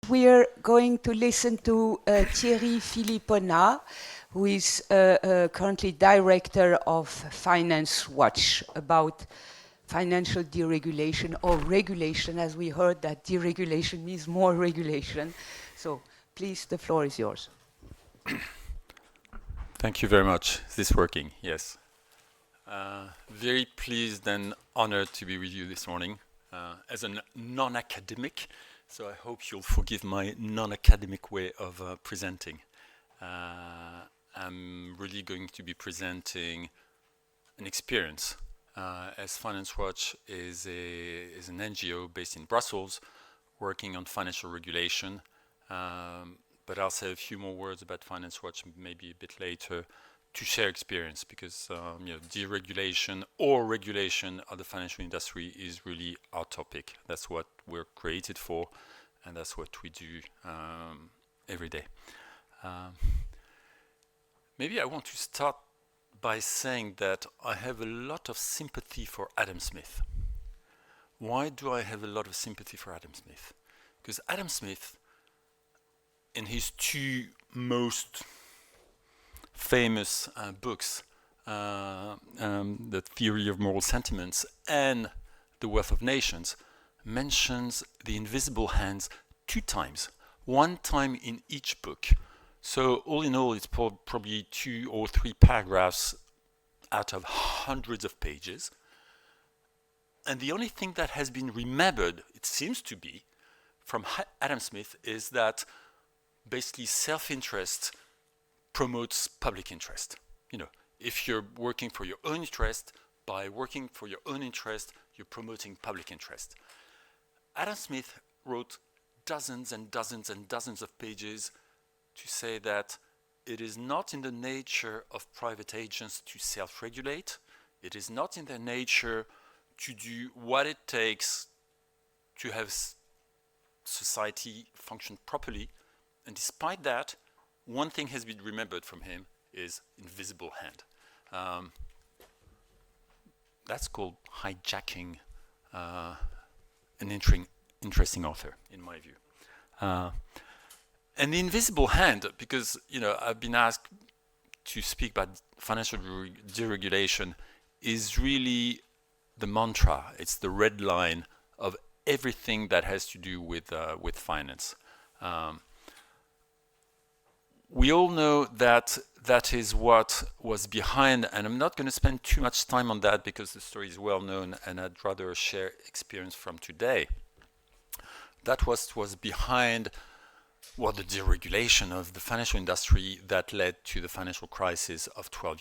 We're going to listen to Thierry Philiponnat, who is currently director of Finance Watch, about financial deregulation or regulation, as we heard that deregulation means more regulation. So please, the floor is yours. Thank you very much. Is this working? Yes. Very pleased and honored to be with you this morning as a non-academic. So I hope you'll forgive my non-academic way of presenting. I'm really going to be presenting an experience, as Finance Watch is an NGO based in Brussels, working on financial regulation. But I'll say a few more words about Finance Watch maybe a bit later to share experience, because deregulation or regulation of the financial industry is really our topic. That's what we're created for, and that's what we do every day. Maybe I want to start by saying that I have a lot of sympathy for Adam Smith. Why do I have a lot of sympathy for Adam Smith? Because Adam Smith, in his two most famous books, The Theory of Moral Sentiments and The Wealth of Nations, mentions the invisible hands 2 times, 1 time in each book. So all in all, it's probably 2 or 3 paragraphs out of hundreds of pages. And the only thing that has been remembered, it seems to be, from Adam Smith is that basically self-interest promotes public interest. If you're working for your own interest, by working for your own interest, you're promoting public interest. Adam Smith wrote dozens and dozens and dozens of pages to say that it is not in the nature of private agents to self-regulate. It is not in their nature to do what it takes to have society function properly. And despite that, one thing has been remembered from him is invisible hand. That's called hijacking an interesting author, in my view. And the invisible hand, because I've been asked to speak about financial deregulation, is really the mantra. It's the red line of everything that has to do with finance. We all know that that is what was behind, and I'm not going to spend too much time on that because the story is well known, and I'd rather share experience from today. That was behind the deregulation of the financial industry that led to the financial crisis of 14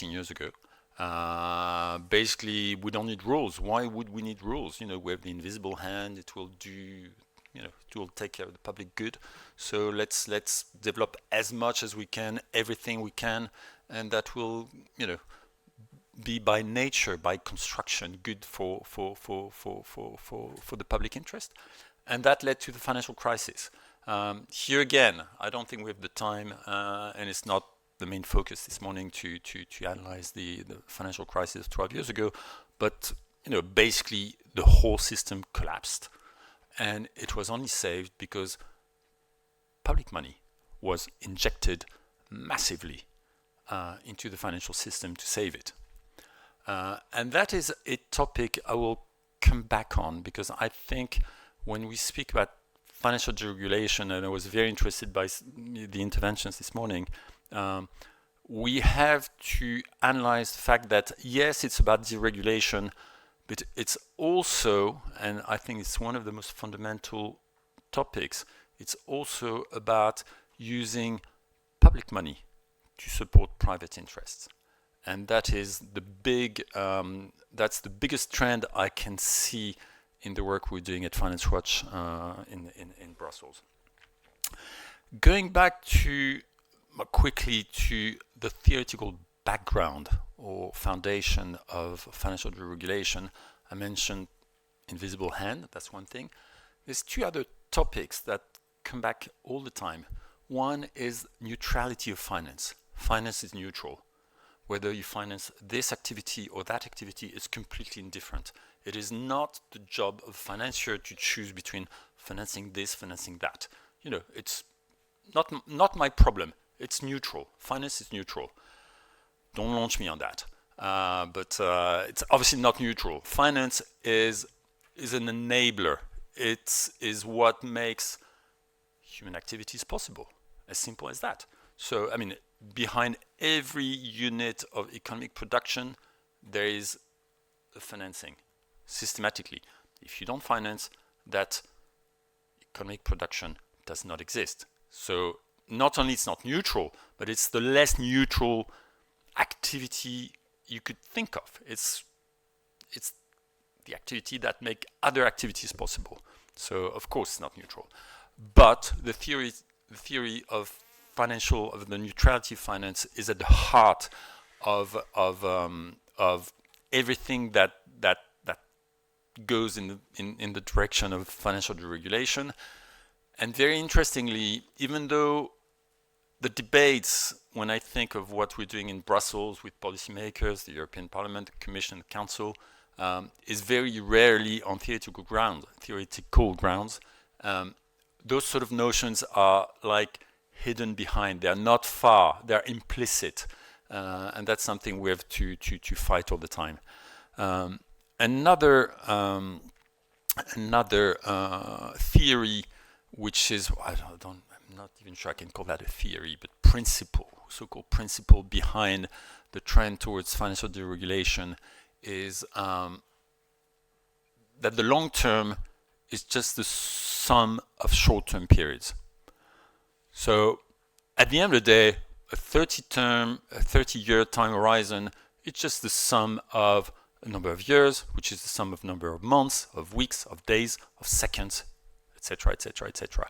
years ago. Basically, we don't need rules. Why would we need rules? We have the invisible hand. It will do, it will take care of the public good. So let's develop as much as we can, everything we can, and that will, be by nature, by construction, good for the public interest. And that led to the financial crisis. Here again, I don't think we have the time, and it's not the main focus this morning to analyze the financial crisis 12 years ago, but basically the whole system collapsed, and it was only saved because public money was injected massively into the financial system to save it. And that is a topic I will come back on, because I think when we speak about financial deregulation, and I was very interested by the interventions this morning, we have to analyze the fact that, yes, it's about deregulation, but it's also, and I think it's one of the most fundamental topics, it's also about using public money to support private interests. And that is that's the biggest trend I can see in the work we're doing at Finance Watch in Brussels. Going back quickly to the theoretical background or foundation of financial deregulation, I mentioned invisible hand, that's one thing. There's 2 other topics that come back all the time. One is neutrality of finance. Finance is neutral. whether you finance this activity or that activity is completely indifferent. It is not the job of a financier to choose between financing this, financing that. You know, it's not my problem. It's neutral. Finance is neutral. Don't launch me on that. But it's obviously not neutral. Finance is an enabler. It is what makes human activities possible. As simple as that. So, I mean, behind every unit of economic production, there is a financing, systematically. If you don't finance, that economic production does not exist. So, not only it's not neutral, but it's the less neutral activity you could think of. It's the activity that make other activities possible. So, of course, it's not neutral. But the theory of the neutrality of finance is at the heart of everything that goes in the direction of financial deregulation. And very interestingly, even though the debates, when I think of what we're doing in Brussels with policymakers, the European Parliament, the Commission, the Council, is very rarely on theoretical grounds. Those sort of notions are like hidden behind. They are not far. They are implicit, and that's something we have to fight all the time. Another theory, which is I'm not even sure I can call that a theory, but principle, so-called principle behind the trend towards financial deregulation, is that the long term is just the sum of short-term periods. So at the end of the day, a 30-year time horizon, it's just the sum of a number of years, which is the sum of number of months, of weeks, of days, of seconds, etc., etc., etc.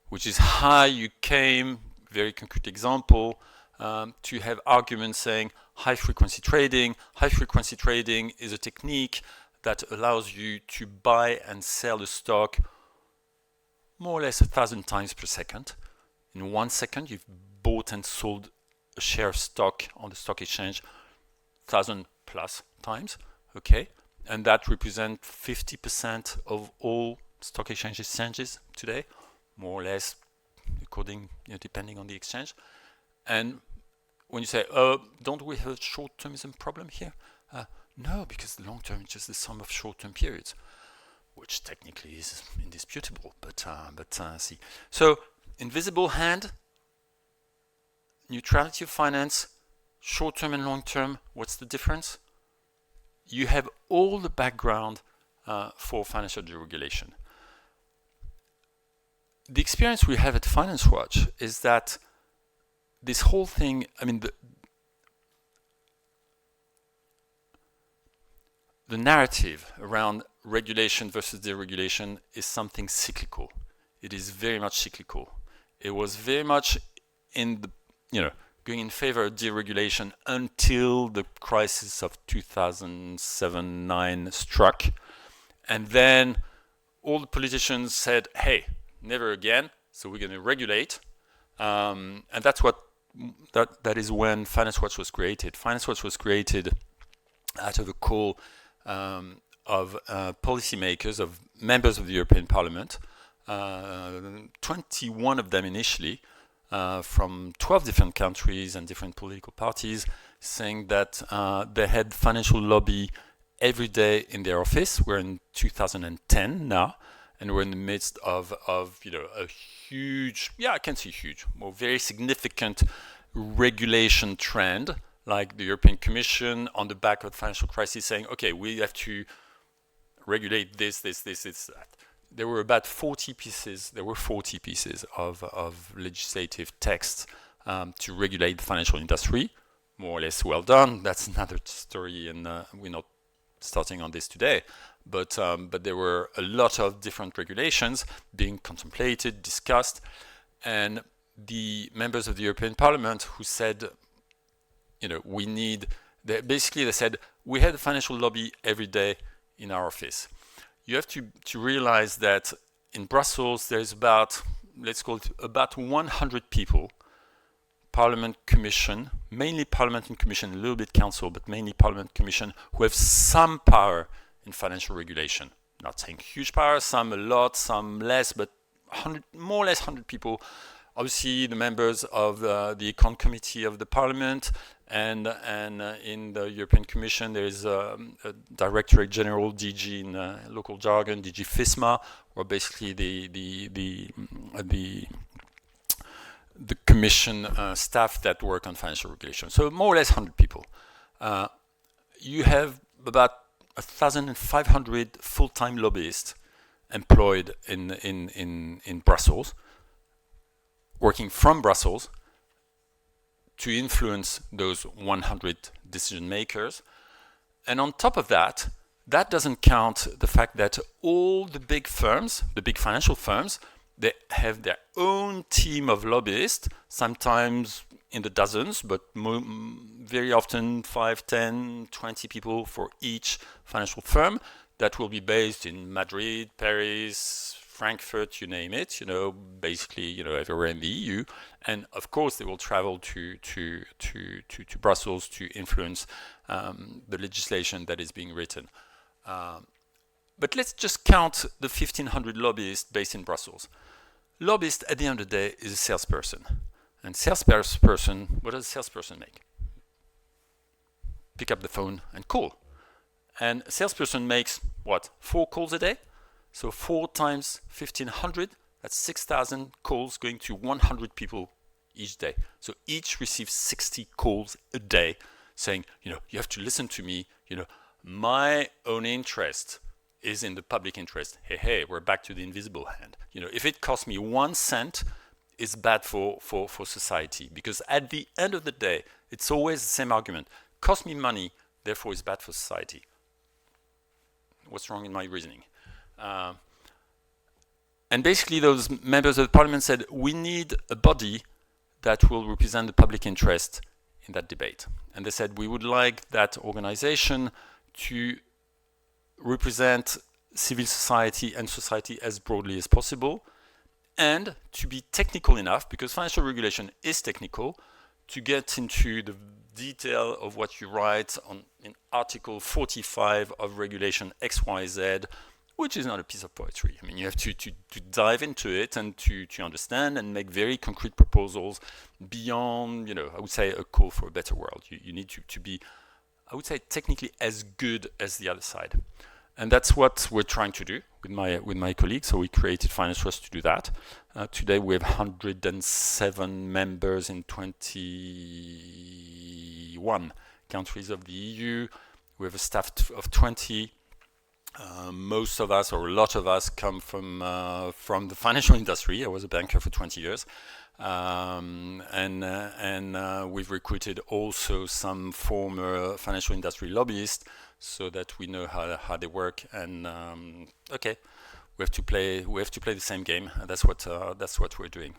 Which is how you came, very concrete example, to have arguments saying high-frequency trading. High-frequency trading is a technique that allows you to buy and sell a stock more or less 1,000 times per second. In 1 second, you've bought and sold a share of stock on the stock exchange 1,000 plus times, okay? And that represents 50% of all stock exchanges today, more or less, according, depending on the exchange. And when you say, don't we have a short-termism problem here? No, because the long term is just the sum of short-term periods, which technically is indisputable. But see, so invisible hand, neutrality of finance, short-term and long-term. What's the difference? You have all the background for financial deregulation. The experience we have at Finance Watch is that this whole thing, I mean, the narrative around regulation versus deregulation is something cyclical. It is very much cyclical. It was very much in the, going in favor of deregulation until the crisis of 2007-9 struck. And then all the politicians said, hey, never again, so we're going to regulate. And that's that is when Finance Watch was created. Finance Watch was created out of a call of policymakers, of members of the European Parliament, 21 of them initially, from 12 different countries and different political parties, saying that they had financial lobby every day in their office. We're in 2010 now, and we're in the midst of a huge, I can say huge, or very significant regulation trend, like the European Commission on the back of the financial crisis saying, okay, we have to regulate this, that. There were about 40 pieces of legislative text to regulate the financial industry, more or less well done. That's another story, and we're not starting on this today. But there were a lot of different regulations being contemplated, discussed, and the members of the European Parliament who said, they said, we had a financial lobby every day in our office. You have to realize that in Brussels, there's about 100 people Parliament Commission, mainly Parliament and Commission, a little bit Council, but mainly Parliament Commission, who have some power in financial regulation. Not saying huge power, some a lot, some less, but 100, more or less 100 people. Obviously, the members of the Econ Committee of the Parliament, and in the European Commission, there is a Directorate General, DG in local jargon, DG FISMA, or basically the Commission staff that work on financial regulation. So more or less 100 people. You have about 1,500 full-time lobbyists employed in Brussels, working from Brussels to influence those 100 decision makers. And on top of that, that doesn't count the fact that all the big firms, the big financial firms, they have their own team of lobbyists, sometimes in the dozens, but very often 5, 10, 20 people for each financial firm that will be based in Madrid, Paris, Frankfurt, you name it, basically, everywhere in the EU. And of course, they will travel to Brussels to influence the legislation that is being written. But let's just count the 1,500 lobbyists based in Brussels. Lobbyist, at the end of the day, is a salesperson. And salesperson, what does a salesperson make? Pick up the phone and call. And a salesperson makes, what, 4 calls a day? So 4 times 1,500, that's 6,000 calls going to 100 people each day. So each receives 60 calls a day saying, you have to listen to me, my own interest is in the public interest. Hey, we're back to the invisible hand. If it costs me 1 cent, it's bad for society. Because at the end of the day, it's always the same argument. Cost me money, therefore it's bad for society. What's wrong in my reasoning? And basically those members of the parliament said, we need a body that will represent the public interest in that debate. And they said, we would like that organization to represent civil society and society as broadly as possible, and to be technical enough, because financial regulation is technical, to get into the detail of what you write in Article 45 of Regulation XYZ, which is not a piece of poetry. I mean, you have to dive into it and to understand and make very concrete proposals beyond, I would say, a call for a better world. You need to be, I would say, technically as good as the other side. And that's what we're trying to do with my colleagues. So we created Finance Trust to do that. Today we have 107 members in 21 countries of the EU. We have a staff of 20. Most of us, or a lot of us, come from the financial industry. I was a banker for 20 years. And we've recruited also some former financial industry lobbyists, so that we know how they work. And okay, we have to play the same game. And that's what we're doing.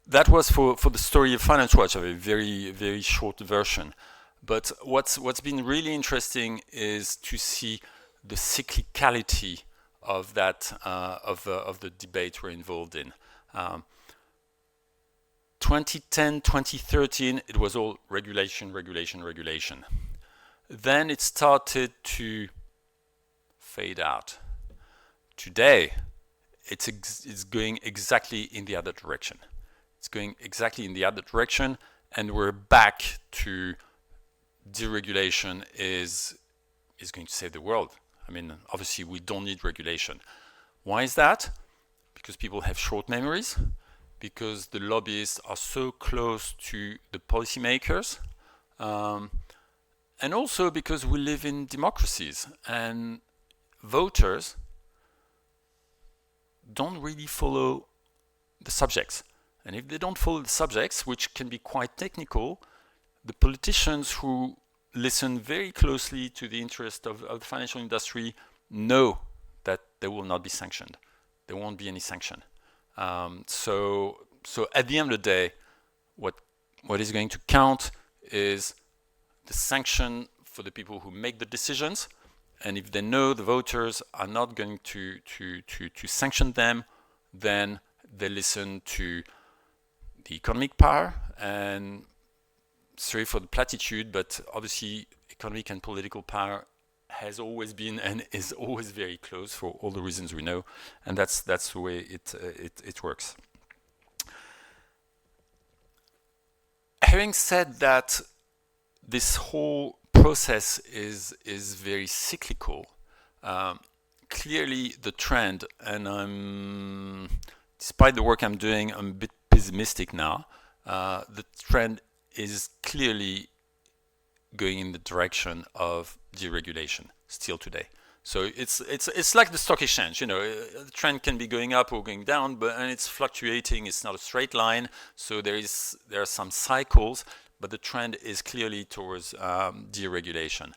That was for the story of Finance Watch, a very, very short version. But what's been really interesting is to see the cyclicality of that of the debate we're involved in. 2010, 2013, it was all regulation. Then it started to fade out. Today, it's going exactly in the other direction. It's going exactly in the other direction, and we're back to deregulation is going to save the world. I mean, obviously, we don't need regulation. Why is that? Because people have short memories, because the lobbyists are so close to the policymakers, and also because we live in democracies, and voters don't really follow the subjects. And if they don't follow the subjects, which can be quite technical, the politicians who listen very closely to the interest of the financial industry know that they will not be sanctioned. There won't be any sanction. So at the end of the day, what is going to count is the sanction for the people who make the decisions. And if they know the voters are not going to sanction them, then they listen to the economic power, and sorry for the platitude, but obviously economic and political power has always been and is always very close for all the reasons we know, and that's the way it works. Having said that, this whole process is very cyclical. Clearly, the trend, and despite the work I'm doing, I'm a bit pessimistic now. The trend is clearly going in the direction of deregulation still today. So it's like the stock exchange. The trend can be going up or going down, and it's fluctuating. It's not a straight line. So there are some cycles, but the trend is clearly towards deregulation.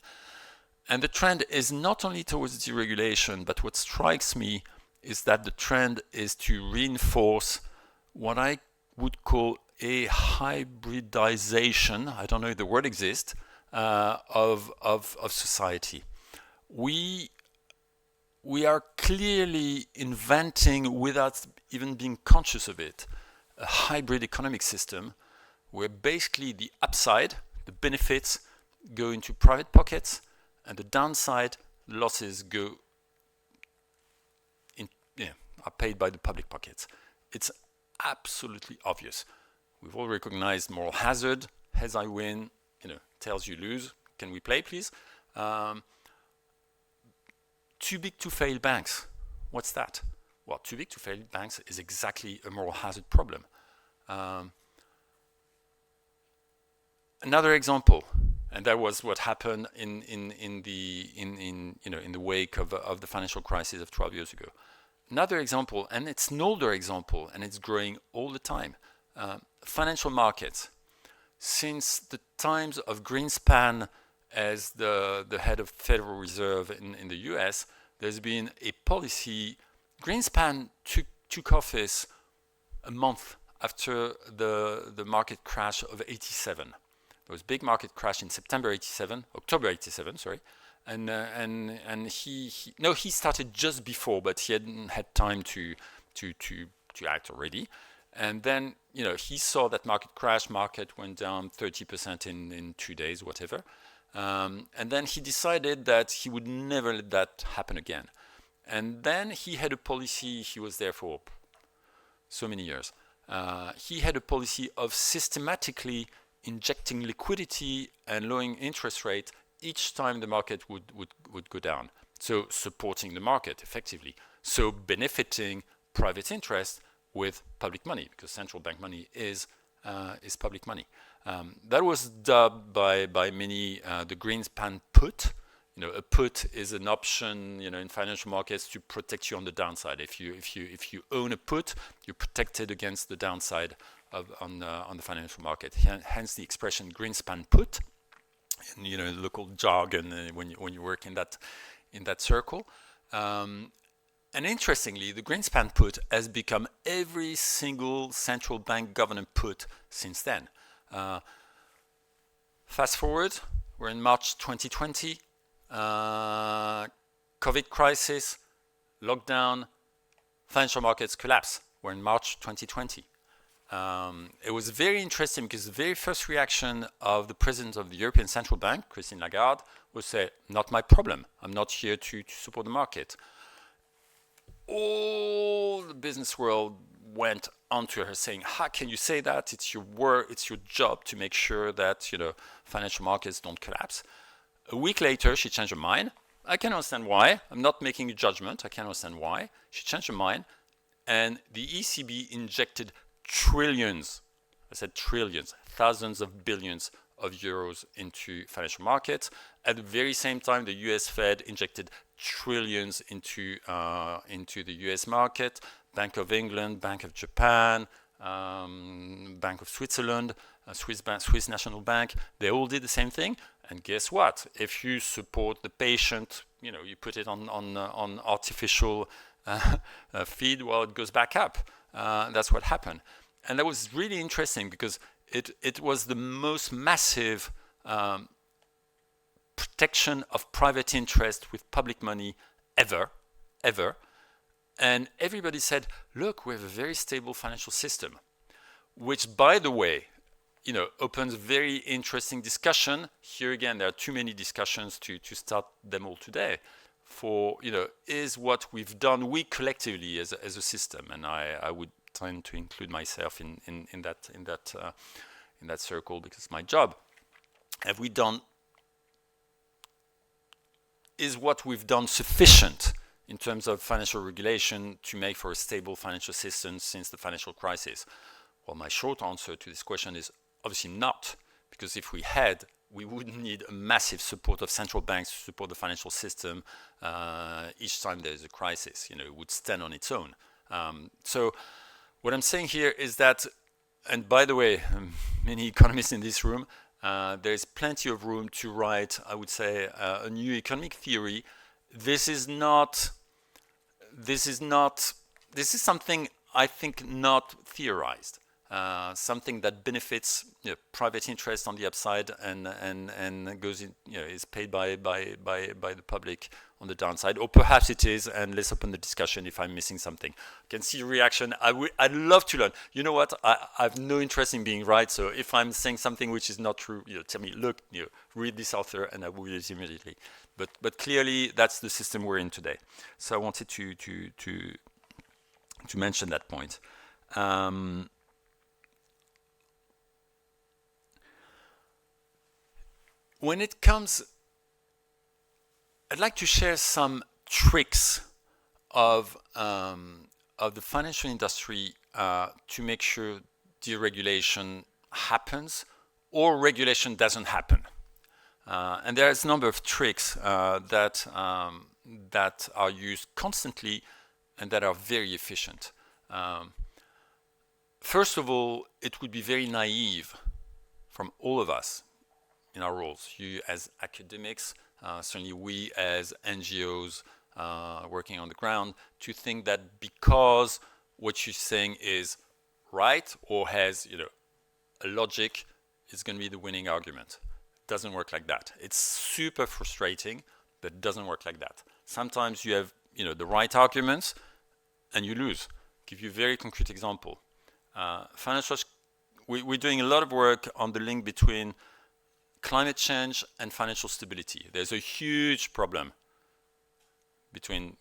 And the trend is not only towards deregulation, but what strikes me is that the trend is to reinforce what I would call a hybridization, I don't know if the word exists, of society. We are clearly inventing, without even being conscious of it, a hybrid economic system where basically the upside, the benefits, go into private pockets, and the downside, losses are paid by the public pockets. It's absolutely obvious. We've all recognized moral hazard. Heads I win, tails you lose. Can we play, please? Too big to fail banks. What's that? Well, too big to fail banks is exactly a moral hazard problem. Another example, and that was what happened in the wake of the financial crisis of 12 years ago. Another example, and it's an older example, and it's growing all the time. Financial markets. Since the times of Greenspan as the head of Federal Reserve in the US, there's been a policy. Greenspan took office a month after the market crash of 87. There was a big market crash in October 87, sorry. And he started just before, but he hadn't had time to act already. And then, he saw that market crash, market went down 30% in 2 days, whatever. And then he decided that he would never let that happen again. And then he had a policy, he was there for so many years. He had a policy of systematically injecting liquidity and lowering interest rate each time the market would go down. So supporting the market effectively. So benefiting private interest with public money, because central bank money is public money. That was dubbed by many the Greenspan put. A put is an option, in financial markets to protect you on the downside. If you own a put, you're protected against the downside on the financial market. Hence the expression Greenspan put, in local jargon when you work in that circle. And interestingly, the Greenspan put has become every single central bank government put since then. Fast forward, we're in March 2020, COVID crisis, lockdown, financial markets collapse. We're in March 2020. It was very interesting because the very first reaction of the president of the European Central Bank, Christine Lagarde, was say, "Not my problem. I'm not here to support the market." All the business world went onto her saying, "How can you say that? It's your work, it's your job to make sure that financial markets don't collapse." A week later, she changed her mind. I can understand why. I'm not making a judgment. I can understand why. She changed her mind, and the ECB injected trillions, I said trillions, thousands of billions of euros into financial markets. At the very same time, the US Fed injected trillions into the US market. Bank of England, Bank of Japan, Bank of Switzerland, Swiss National Bank, they all did the same thing. And guess what? If you support the patient, you put it on artificial feed, well, it goes back up. That's what happened. And that was really interesting because it was the most massive protection of private interest with public money ever. And everybody said, look, we have a very stable financial system, which, by the way, opens very interesting discussion. Here again, there are too many discussions to start them all today. For, is what we've done, we collectively as a system, and I would tend to include myself in that circle because it's my job. Is what we've done sufficient in terms of financial regulation to make for a stable financial system since the financial crisis? Well, my short answer to this question is obviously not, because if we had, we wouldn't need a massive support of central banks to support the financial system each time there's a crisis. It would stand on its own. So what I'm saying here is that, and by the way, many economists in this room, there's plenty of room to write, I would say, a new economic theory. This is something I think not theorized. Something that benefits private interest on the upside and goes in, is paid by the public on the downside, or perhaps it is, and let's open the discussion if I'm missing something. I can see reaction. I'd love to learn. You know what? I have no interest in being right. So if I'm saying something which is not true, tell me, look, read this author, and I will read it immediately. But clearly that's the system we're in today. So I wanted to mention that point. When it comes, I'd like to share some tricks of the financial industry to make sure deregulation happens or regulation doesn't happen. And there's a number of tricks that are used constantly and that are very efficient. First of all, it would be very naive from all of us in our roles, you as academics, certainly we as NGOs working on the ground, to think that because what you're saying is right or has a logic, is going to be the winning argument. It doesn't work like that. It's super frustrating, but it doesn't work like that. Sometimes you have the right arguments and you lose. I'll give you a very concrete example. We're doing a lot of work on the link between climate change and financial stability. There's a huge problem between,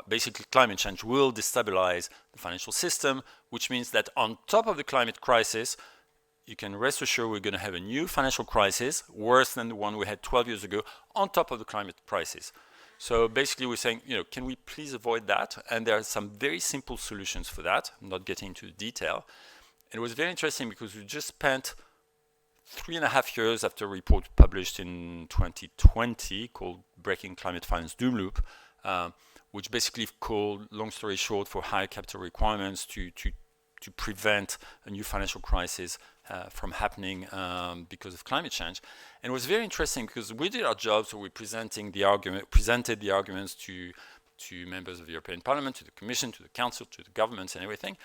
basically climate change will destabilize the financial system, which means that on top of the climate crisis, you can rest assured we're going to have a new financial crisis, worse than the one we had 12 years ago, on top of the climate crisis. So basically we're saying, can we please avoid that? And there are some very simple solutions for that. I'm not getting into the detail. And it was very interesting because we just spent 3.5 years after a report published in 2020 called Breaking Climate Finance Doom Loop, which basically called, long story short, for higher capital requirements to prevent a new financial crisis from happening because of climate change. And it was very interesting because we did our job, so we presented the arguments to members of the European Parliament, to the Commission, to the Council, to the governments and everything,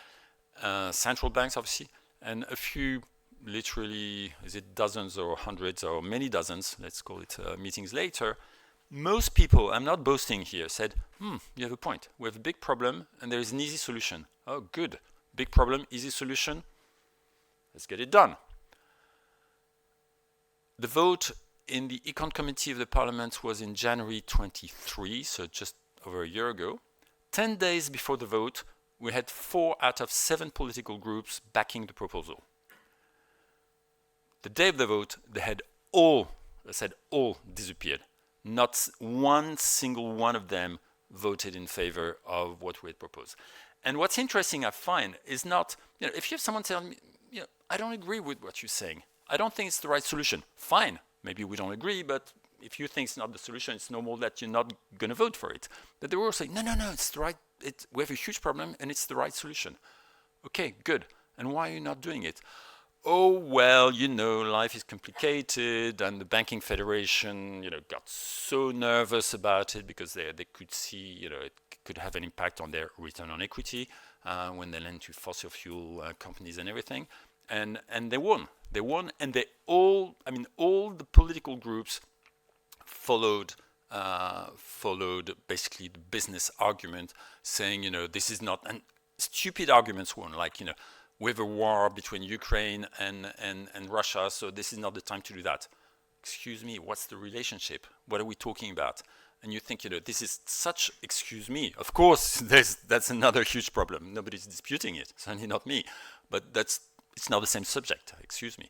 central banks obviously, and a few, literally, is it dozens or hundreds or many dozens, let's call it, meetings later, most people, I'm not boasting here, said, you have a point. We have a big problem and there is an easy solution. Oh, good. Big problem, easy solution. Let's get it done. The vote in the Econ Committee of the Parliament was in January 23, so just over a year ago. 10 days before the vote, we had 4 out of 7 political groups backing the proposal. The day of the vote, they had all disappeared. Not one single one of them voted in favor of what we had proposed. And what's interesting, I find, is not, if you have someone telling me, I don't agree with what you're saying, I don't think it's the right solution, fine, maybe we don't agree, but if you think it's not the solution, it's normal that you're not going to vote for it. But they were all saying, no, it's the right, we have a huge problem and it's the right solution. Okay, good. And why are you not doing it? Oh, well, life is complicated, and the Banking Federation, got so nervous about it because they could see, it could have an impact on their return on equity when they lend to fossil fuel companies and everything. And they won. They won, and all the political groups followed followed basically the business argument, saying, this is not, and stupid arguments won, like, we have a war between Ukraine and Russia, so this is not the time to do that. Excuse me, what's the relationship? What are we talking about? And you think, this is such, excuse me, of course, that's another huge problem. Nobody's disputing it, certainly not me. But it's not the same subject, excuse me.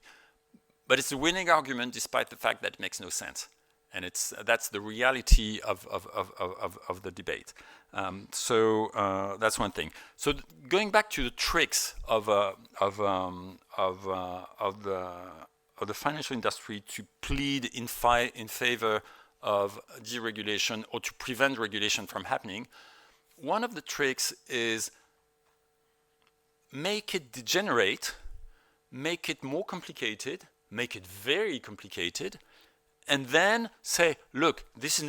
But it's a winning argument despite the fact that it makes no sense. And that's the reality of the debate. So that's one thing. So going back to the tricks of the financial industry to plead in favor of deregulation or to prevent regulation from happening, one of the tricks is make it degenerate, make it more complicated, make it very complicated, and then say, look, this is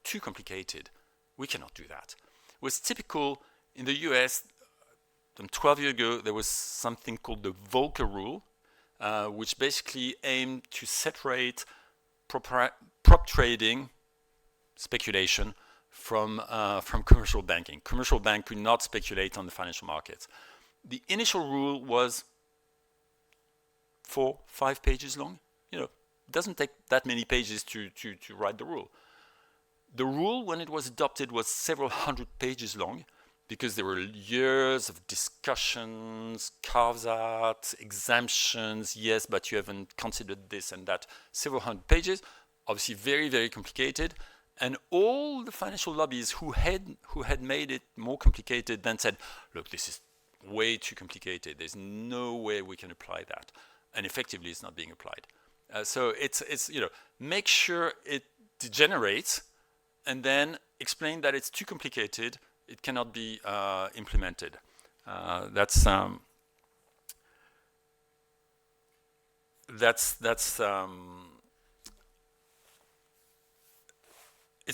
too complicated. We cannot do that. It was typical in the US, 12 years ago, there was something called the Volcker Rule, which basically aimed to separate prop trading, speculation, from commercial banking. Commercial bank could not speculate on the financial markets. The initial rule was 4-5 pages long. It doesn't take that many pages to write the rule. The rule, when it was adopted, was several hundred pages long because there were years of discussions, carves out, exemptions, yes, but you haven't considered this and that, several hundred pages, obviously very, very complicated. And all the financial lobbies who had made it more complicated then said, look, this is way too complicated. There's no way we can apply that. And effectively, it's not being applied. So it's make sure it degenerates and then explain that it's too complicated, it cannot be implemented. It's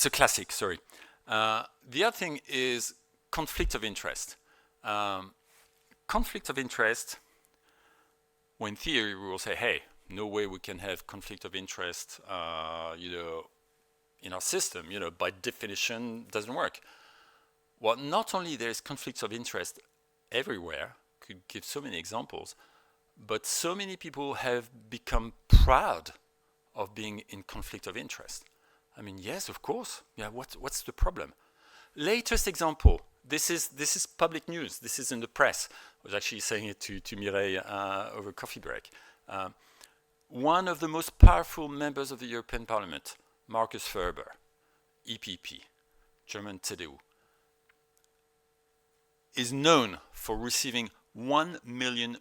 a classic, sorry. The other thing is conflict of interest. Conflict of interest, when theory we will say, hey, no way we can have conflict of interest, in our system, by definition, doesn't work. Well, not only there's conflicts of interest everywhere, could give so many examples, but so many people have become proud of being in conflict of interest. I mean, yes, of course. Yeah, what's the problem? Latest example. This is public news. This is in the press. I was actually saying it to Mireille over coffee break. One of the most powerful members of the European Parliament, Markus Ferber, EPP, German CDU, is known for receiving €1 million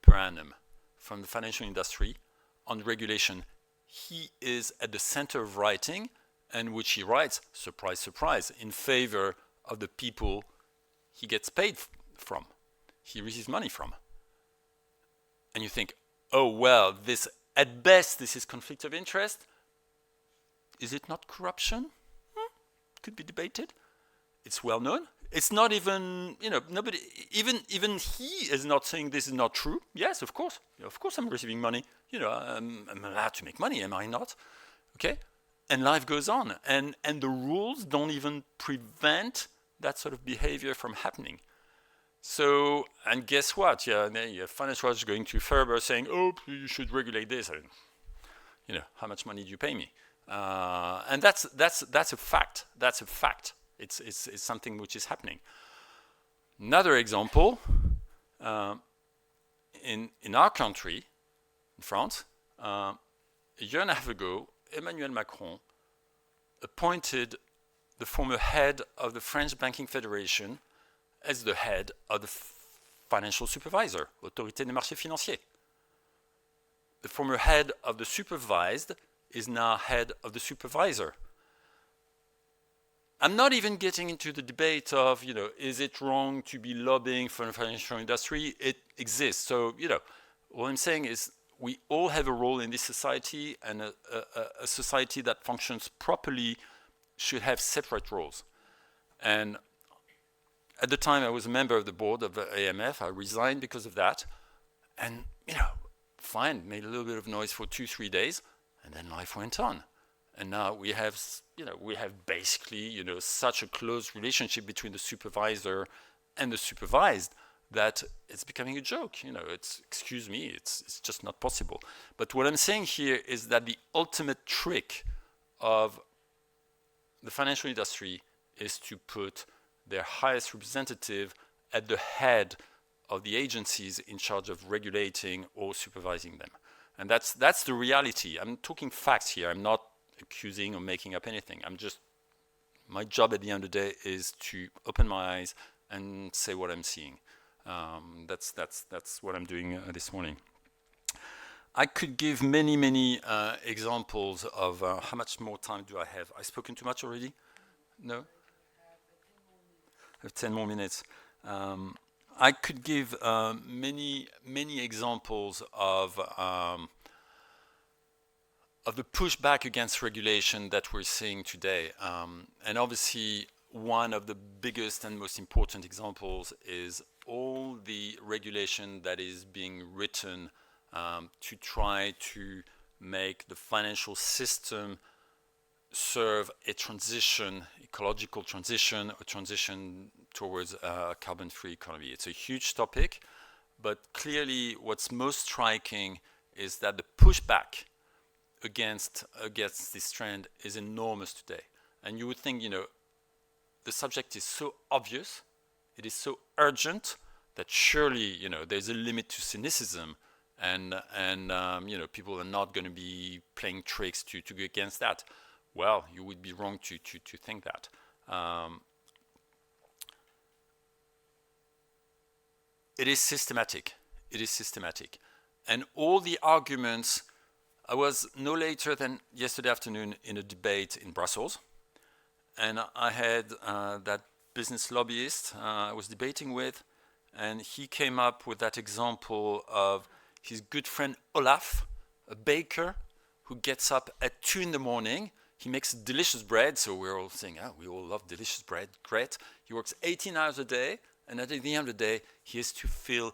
per annum from the financial industry on regulation. He is at the center of writing, and which he writes, surprise, surprise, in favor of the people he gets paid from, he receives money from. And you think, oh, well, this, at best, this is conflict of interest. Is it not corruption? Could be debated. It's well known. It's not even, nobody, even he is not saying this is not true. Yes, of course. Of course I'm receiving money. I'm allowed to make money, am I not? Okay? And life goes on. And the rules don't even prevent that sort of behavior from happening. So, and guess what? You have Finance Watch going to Ferber saying, oh, you should regulate this. And, how much money do you pay me? And that's a fact. That's a fact. It's something which is happening. Another example, in our country, in France, a year and a half ago, Emmanuel Macron appointed the former head of the French Banking Federation as the head of the financial supervisor, Autorité des marchés financiers. The former head of the supervised is now head of the supervisor. I'm not even getting into the debate of, is it wrong to be lobbying for the financial industry? It exists. So, what I'm saying is we all have a role in this society, and a society that functions properly should have separate roles. And at the time I was a member of the board of the AMF, I resigned because of that. And, fine, made a little bit of noise for 2-3 days, and then life went on. And now we have, we have basically, such a close relationship between the supervisor and the supervised that it's becoming a joke. Excuse me, it's just not possible. But what I'm saying here is that the ultimate trick of the financial industry is to put their highest representative at the head of the agencies in charge of regulating or supervising them. And that's the reality. I'm talking facts here. I'm not accusing or making up anything. My job at the end of the day is to open my eyes and say what I'm seeing. That's what I'm doing this morning. I could give many examples of how much more time do I have? I've spoken too much already? No? I have 10 more minutes. I could give many examples of the pushback against regulation that we're seeing today. And obviously, one of the biggest and most important examples is all the regulation that is being written to try to make the financial system serve a transition, ecological transition, a transition towards a carbon-free economy. It's a huge topic, but clearly what's most striking is that the pushback against this trend is enormous today. And you would think, the subject is so obvious, it is so urgent, that surely, there's a limit to cynicism, and people are not going to be playing tricks to go against that. Well, you would be wrong to think that. It is systematic. It is systematic. And all the arguments, I was no later than yesterday afternoon in a debate in Brussels, and I had that business lobbyist I was debating with, and he came up with that example of his good friend Olaf, a baker who gets up at 2 in the morning. He makes delicious bread, so we're all saying, we all love delicious bread, great. He works 18 hours a day, and at the end of the day, he has to fill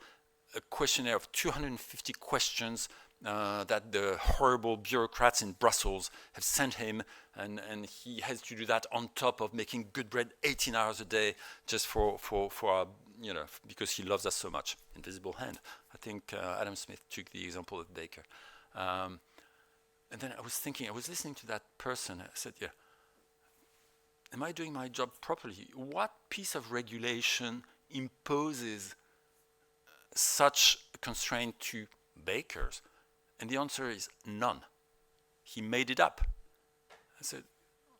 a questionnaire of 250 questions that the horrible bureaucrats in Brussels have sent him, and he has to do that on top of making good bread 18 hours a day just for because he loves us so much. Invisible hand. I think Adam Smith took the example of baker. And then I was listening to that person. I said, am I doing my job properly? What piece of regulation imposes such a constraint to bakers? And the answer is none. He made it up. I said,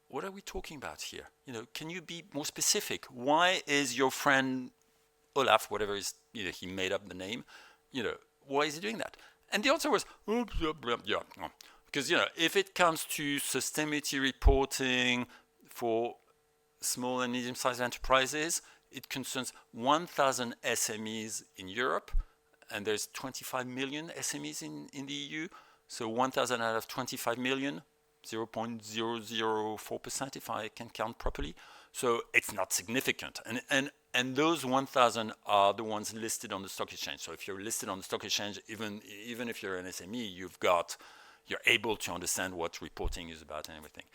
what are we talking about here? Can you be more specific? Why is your friend Olaf, whatever is, he made up the name, why is he doing that? And the answer was, because, if it comes to sustainability reporting for small and medium-sized enterprises, it concerns 1,000 SMEs in Europe, and there's 25 million SMEs in the EU. So 1,000 out of 25 million, 0.004% if I can count properly. So it's not significant. And those 1,000 are the ones listed on the stock exchange. So if you're listed on the stock exchange, even if you're an SME, you're able to understand what reporting is about and everything.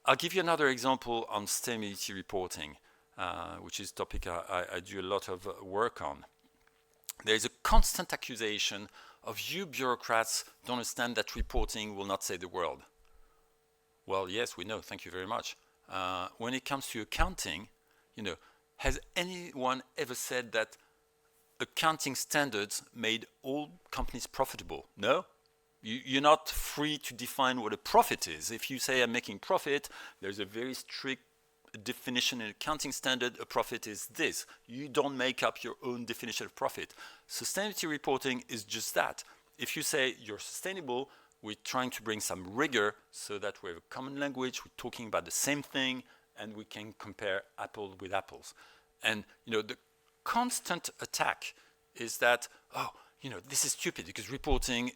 I'll give you another example on sustainability reporting, which is a topic I do a lot of work on. There is a constant accusation of you bureaucrats don't understand that reporting will not save the world. Well, yes, we know. Thank you very much. When it comes to accounting, has anyone ever said that accounting standards made all companies profitable? No. You're not free to define what a profit is. If you say I'm making profit, there's a very strict definition in accounting standard. A profit is this. You don't make up your own definition of profit. Sustainability reporting is just that. If you say you're sustainable, we're trying to bring some rigor so that we have a common language, we're talking about the same thing, and we can compare apples with apples. And the constant attack is that, this is stupid because reporting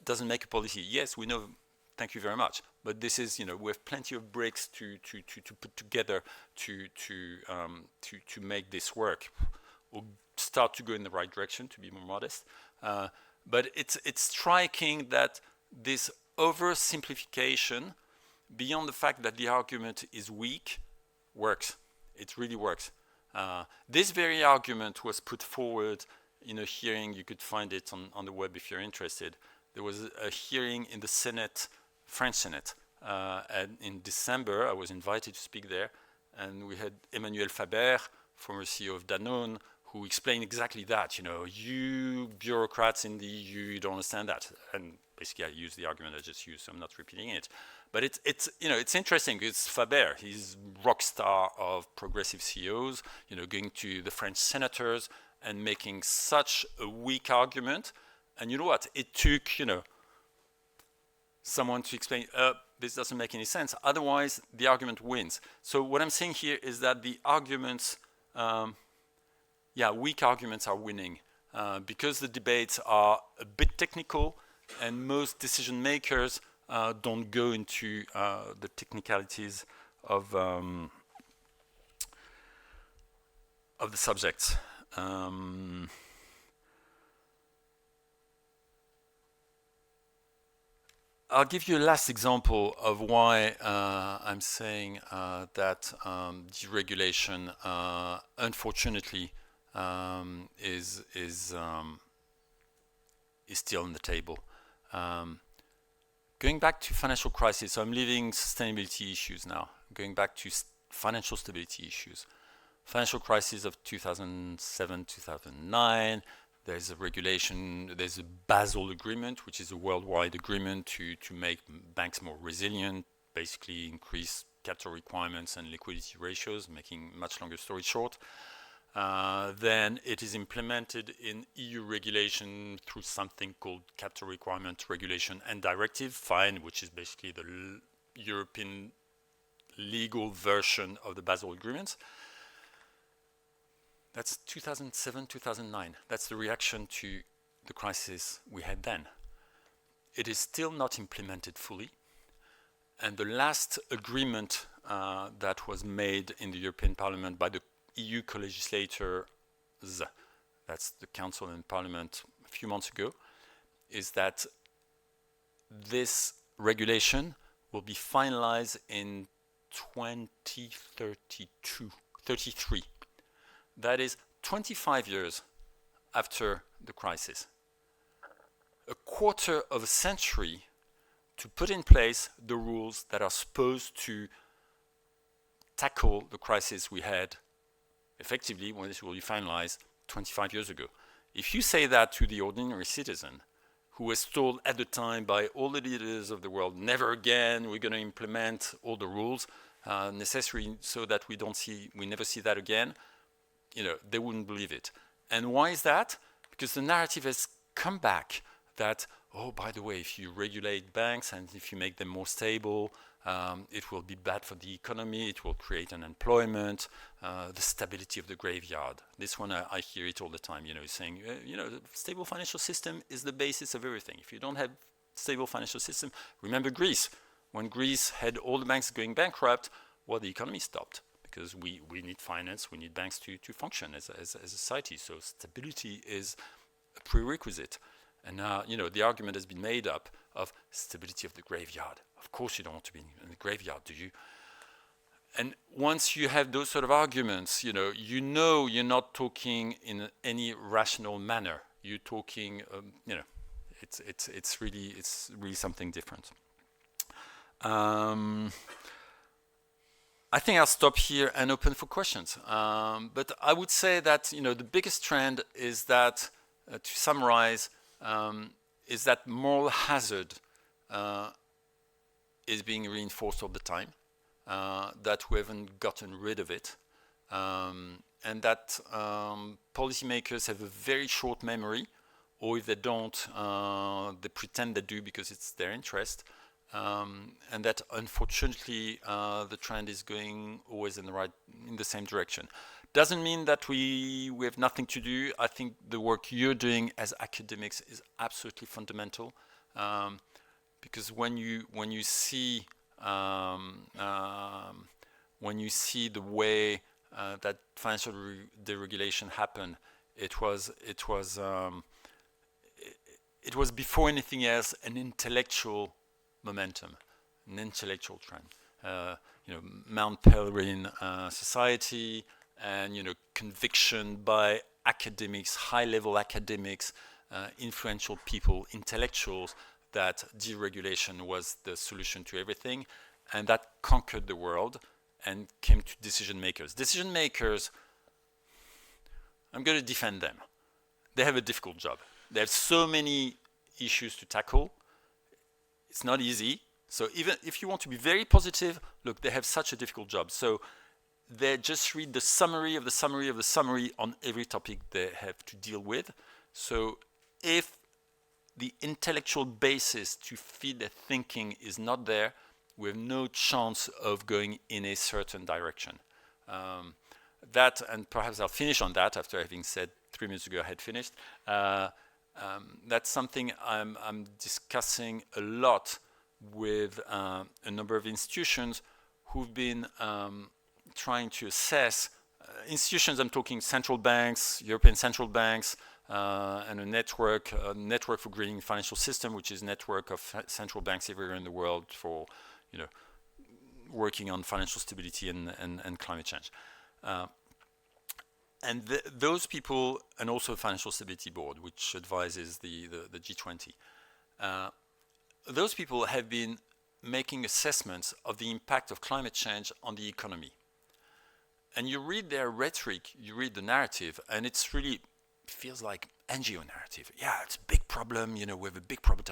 doesn't make a policy. Yes, we know. Thank you very much. But this is, we have plenty of bricks to put together to make this work, or start to go in the right direction. To be more modest, but it's striking that this oversimplification beyond the fact that the argument is weak, works. It really works. This very argument was put forward in a hearing. You could find it on the web if you're interested. There was a hearing in the Senate, French Senate, and in December. I was invited to speak there, and we had Emmanuel Faber, former CEO of Danone, who explained exactly that. You bureaucrats in the EU, you don't understand that. And basically, I used the argument I just used, so I'm not repeating it. But it's interesting. It's Faber. He's rock star of progressive CEOs. Going to the French senators and making such a weak argument. And you know what? It took someone to explain. This doesn't make any sense. Otherwise, the argument wins. So what I'm saying here is that the arguments, weak arguments are winning because the debates are a bit technical, and most decision makers don't go into the technicalities of the subjects. I'll give you a last example of why I'm saying that deregulation, unfortunately, is still on the table. Going back to financial crisis, so I'm leaving sustainability issues now. Going back to financial stability issues. Financial crisis of 2007, 2009. There's a regulation, there's a Basel Agreement, which is a worldwide agreement to make banks more resilient, basically increase capital requirements and liquidity ratios, making much longer story short. Then it is implemented in EU regulation through something called Capital Requirement Regulation and Directive, FINE, which is basically the European legal version of the Basel Agreement. That's 2007, 2009. That's the reaction to the crisis we had then. It is still not implemented fully. And the last agreement that was made in the European Parliament by the EU co-legislators, that's the Council and Parliament a few months ago, is that this regulation will be finalized in 2033. That is 25 years after the crisis. A quarter of a century to put in place the rules that are supposed to tackle the crisis we had effectively when this will be finalized 25 years ago. If you say that to the ordinary citizen, who was told at the time by all the leaders of the world, never again, we're going to implement all the rules necessary so that we never see that again, they wouldn't believe it. And why is that? Because the narrative has come back that, oh, by the way, if you regulate banks and if you make them more stable, it will be bad for the economy, it will create unemployment, the stability of the graveyard. This one, I hear it all the time, saying, the stable financial system is the basis of everything. If you don't have stable financial system, remember Greece. When Greece had all the banks going bankrupt, the economy stopped. Because we need finance, we need banks to function as a society. So stability is a prerequisite. And now, the argument has been made up of stability of the graveyard. Of course you don't want to be in the graveyard, do you? And once you have those sort of arguments, you're not talking in any rational manner. You're talking, it's really something different. I think I'll stop here and open for questions. But I would say that the biggest trend is that, to summarize, is that moral hazard is being reinforced all the time. That we haven't gotten rid of it, and that policymakers have a very short memory, or if they don't, they pretend they do because it's their interest. And that unfortunately the trend is going always in the same direction. Doesn't mean that we have nothing to do. I think the work you're doing as academics is absolutely fundamental, because when you see the way that financial deregulation happened, it was before anything else an intellectual momentum. an intellectual trend. Mount Pelerin society, and conviction by academics, high-level academics, influential people, intellectuals, that deregulation was the solution to everything, and that conquered the world and came to decision makers. Decision makers, I'm going to defend them. They have a difficult job. They have so many issues to tackle. It's not easy. So even if you want to be very positive, look, they have such a difficult job. So they just read the summary of the summary of the summary on every topic they have to deal with. So if the intellectual basis to feed their thinking is not there, we have no chance of going in a certain direction. That, and perhaps I'll finish on that after having said 3 minutes ago I had finished. That's something I'm discussing a lot with a number of institutions who've been trying to assess institutions. I'm talking central banks, European central banks, and a network for greening the financial system, which is a network of central banks everywhere in the world for, working on financial stability and climate change. And those people, and also Financial Stability Board, which advises the G20, those people have been making assessments of the impact of climate change on the economy. And you read their rhetoric, you read the narrative, and it's really feels like NGO narrative. Yeah, it's a big problem, we have a big problem,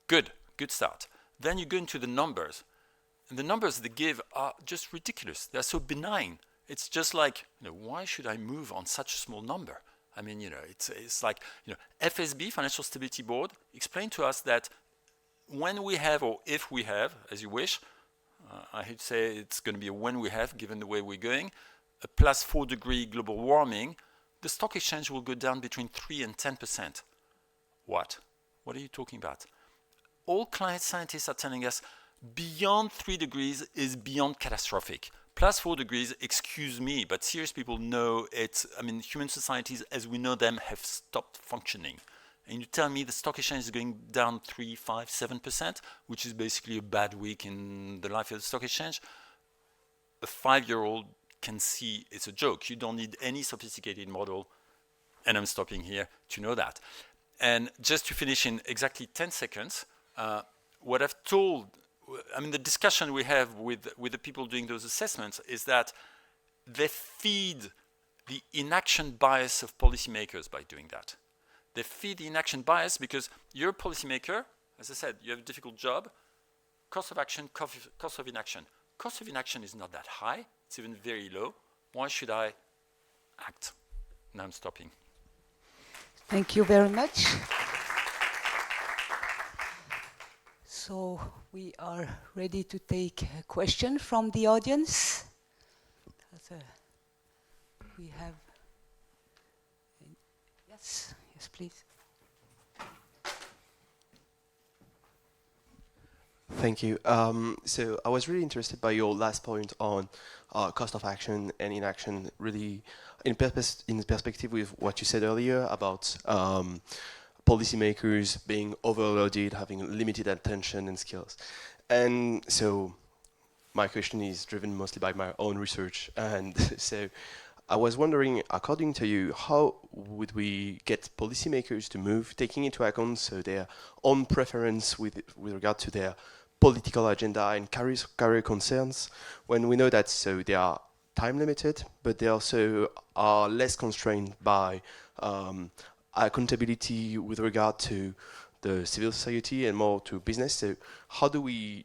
Good start. Then you go into the numbers, and the numbers they give are just ridiculous. They're so benign. It's just like, why should I move on such a small number? I mean, it's like, FSB, Financial Stability Board, explained to us that when we have, or if we have, as you wish, I hate to say it's going to be a when we have, given the way we're going, a plus 4 degree global warming, the stock exchange will go down between 3 and 10%. What? What are you talking about? All climate scientists are telling us beyond 3 degrees is beyond catastrophic. Plus 4 degrees, excuse me, but serious people know human societies as we know them have stopped functioning. And you tell me the stock exchange is going down 3, 5, 7%, which is basically a bad week in the life of the stock exchange. A 5-year-old can see it's a joke. You don't need any sophisticated model, and I'm stopping here, to know that. And just to finish in exactly 10 seconds, what I've told, the discussion we have with the people doing those assessments is that they feed the inaction bias of policymakers by doing that. They feed the inaction bias because you're a policymaker, as I said, you have a difficult job, cost of action, cost of inaction. Cost of inaction is not that high, it's even very low. Why should I act? Now I'm stopping. Thank you very much. So we are ready to take a question from the audience. We have, yes, please. Thank you. So I was really interested by your last point on cost of action and inaction, really in perspective with what you said earlier about policymakers being overloaded, having limited attention and skills. And so my question is driven mostly by my own research. And so I was wondering, according to you, how would we get policymakers to move, taking into account their own preference with regard to their political agenda and career concerns, when we know that they are time limited, but they also are less constrained by accountability with regard to the civil society and more to business. So how do we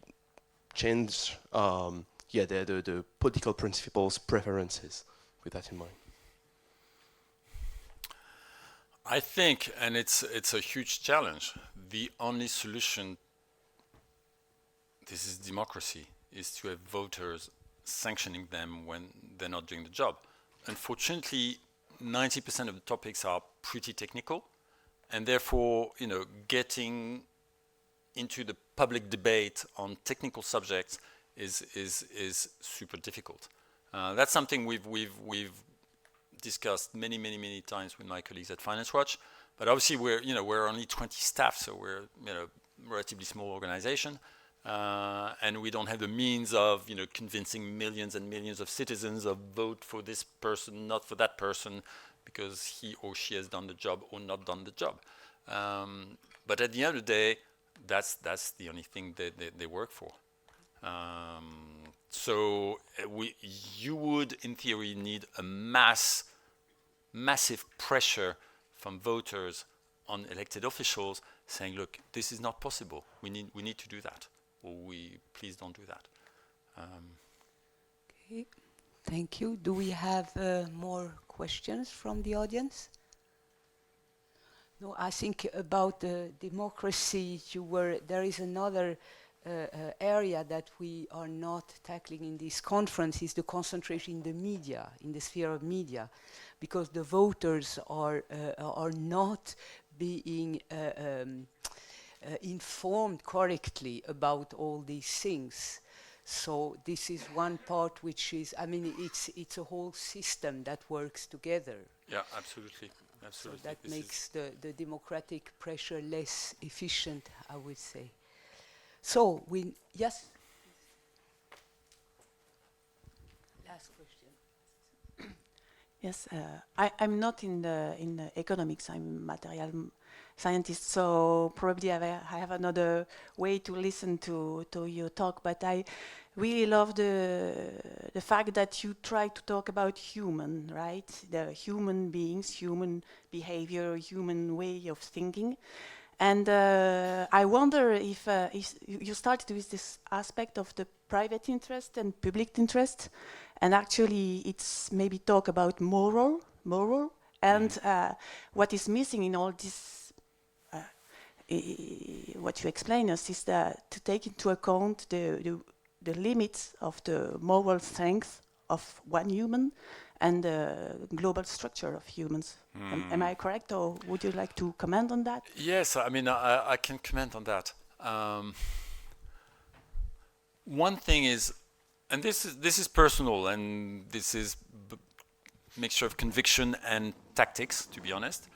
change the political principles, preferences with that in mind? I think, and it's a huge challenge, the only solution, this is democracy, is to have voters sanctioning them when they're not doing the job. Unfortunately, 90% of the topics are pretty technical, and therefore, getting into the public debate on technical subjects is super difficult. That's something we've discussed many times with my colleagues at Finance Watch. But obviously, we're only 20 staff, so we're a relatively small organization. and we don't have the means of, convincing millions and millions of citizens of vote for this person, not for that person, because he or she has done the job or not done the job. But at the end of the day, that's the only thing they work for. So you would, in theory, need a massive pressure from voters on elected officials saying, look, this is not possible. We need to do that, or please don't do that. Okay, thank you. Do we have more questions from the audience? No, I think about the democracy, there is another area that we are not tackling in this conference, is the concentration in the media, in the sphere of media, because the voters are not being informed correctly about all these things. So this is one part which is, it's a whole system that works together. Yeah, absolutely. Absolutely. So that makes the democratic pressure less efficient, I would say. So yes? Last question. Yes, I'm not in the economics. I'm material scientist, so probably I have another way to listen to your talk. But I really love the fact that you try to talk about human, right? The human beings, human behavior, human way of thinking. And I wonder if you started with this aspect of the private interest and public interest, and actually it's maybe talk about moral, and what is missing in all this, what you explain us, is that to take into account the limits of the moral strength of one human and the global structure of humans. Am I correct, or would you like to comment on that? Yes, I can comment on that. One thing is, and this is personal, and this is mixture of conviction and tactics, to be honest.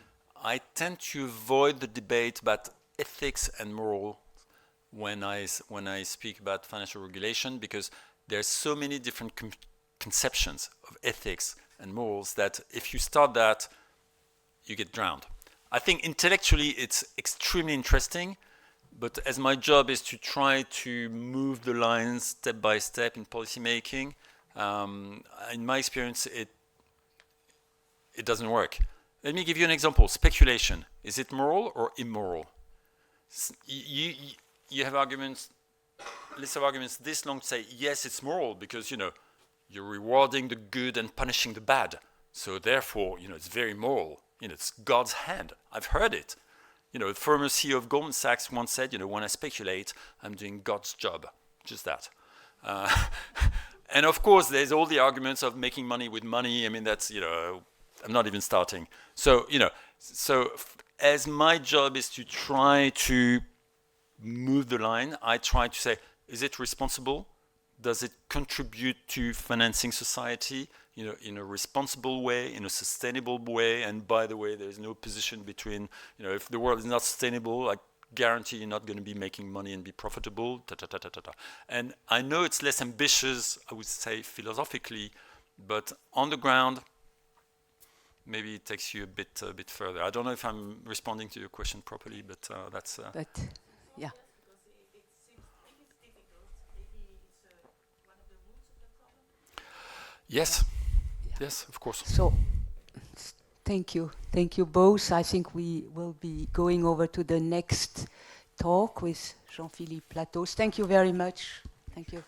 I tend to avoid the debate about ethics and moral when I speak about financial regulation, because there's so many different conceptions of ethics and morals that if you start that, you get drowned. I think intellectually it's extremely interesting, but as my job is to try to move the lines step by step in policy making, in my experience it doesn't work. Let me give you an example. Speculation. Is it moral or immoral? You have arguments, list of arguments this long to say, yes, it's moral because, you're rewarding the good and punishing the bad. So therefore, it's very moral. It's God's hand. I've heard it. The former CEO of Goldman Sachs once said, when I speculate, I'm doing God's job. Just that. And of course, there's all the arguments of making money with money. That's, I'm not even starting. So, as my job is to try to move the line, I try to say, is it responsible? Does it contribute to financing society, in a responsible way, in a sustainable way? And by the way, there's no position between, if the world is not sustainable, I guarantee you're not going to be making money and be profitable. And I know it's less ambitious, I would say, philosophically, but on the ground, maybe it takes you a bit further. I don't know if I'm responding to your question properly, but that's. But yeah. Yes, yes, of course. So, thank you both. I think we will be going over to the next talk with Jean-Philippe Platos. Thank you very much. Thank you.